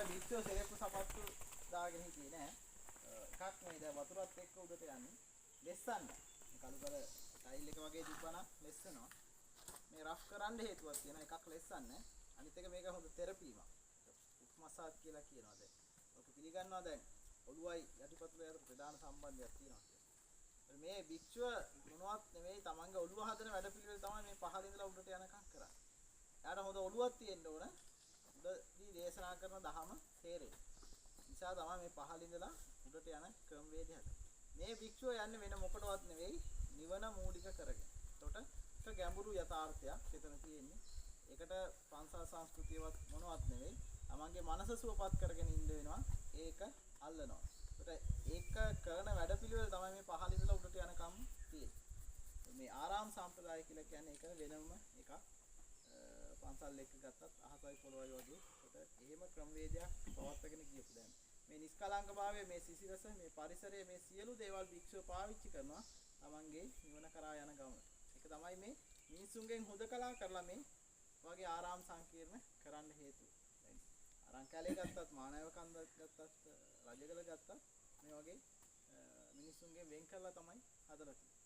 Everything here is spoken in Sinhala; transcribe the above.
බිත්තිය සෙරෙප්පු සපත්තු දාගෙන හිටියේ නෑ. එකක් මේ දැන් වතුරත් එක්ක උඩට යන්නේ. ලෙස්සන්න. කළු කල ටයිල් එක වගේ තිබ්බනම් ලෙස්සනවා. මේ රෆ් කරන්න හේතුවක් තියෙනවා. එකක් ලෙස්සන්න. අනිත් එක මේක හොඳ තෙරපීමක්. උක් මසාජ් කියලා කියනවා දැන්. ඔක පිළිගන්නවා දැන්. ඔළුවයි යටිපතුලේ අතර ප්‍රධාන සම්බන්ධයක් තියෙනවා කියලා. මේ භික්ෂුව මොනවත් නෙමෙයි තමන්ගේ ඔළුව හදන වැඩපිළිවෙල තමයි මේ පහළ ඉඳලා උඩට යනකම් කරන්නේ. එයාට හොඳ ඔළුවක් තියෙන්න ඕන. උඩදී දේශනා කරන දහම තේරෙයි. නිසා තමයි මේ පහළ ඉඳලා උඩට යන ක්‍රමවේදය හදන්නේ. මේ භික්ෂුව යන්නේ වෙන මොකටවත් නෙවෙයි නිවන මූලික කරගෙන. එතකොට ඒක ගැඹුරු යථාර්ථයක් එතන තියෙන්නේ. ඒකට පන්සල් සංස්කෘතියවත් මොනවත් නෙවෙයි. තමන්ගේ මනස සුවපත් කරගෙන ඉන්න වෙනවා. ඒක අල්ලනවා. එතකොට ඒක කරන වැඩපිළිවෙල තමයි මේ පහළ ඉඳලා උඩට යනකම් තියෙන්නේ. මේ ආරාම සම්ප්‍රදාය කියලා කියන්නේ ඒක වෙනම එකක්. පන්සල් එක්ක ගත්තත් අහසයි පොළොවයි වගේ. ඒකට එහෙම ක්‍රමවේදයක් පවත්වාගෙන ගියපු දැන්. මේ නිස්කලංකභාවය, මේ සිසිලස, මේ පරිසරය, මේ සියලු දේවල් භික්ෂුව පාවිච්චි කරනවා තමන්ගේ නිවන කරා යන ගමනට. ඒක තමයි මේ මිනිසුන්ගෙන් හොදකලා කරලා මේ වගේ ආරාම සංකීර්ණ කරන්න හේතුව. දැන් අරංකලේ ගත්තත්, මානව කන්දක් ගත්තත්, රජගල ගත්තත් මේ වගේ මිනිසුන්ගෙන් වෙන් කරලා තමයි හදලා තියෙන්නේ.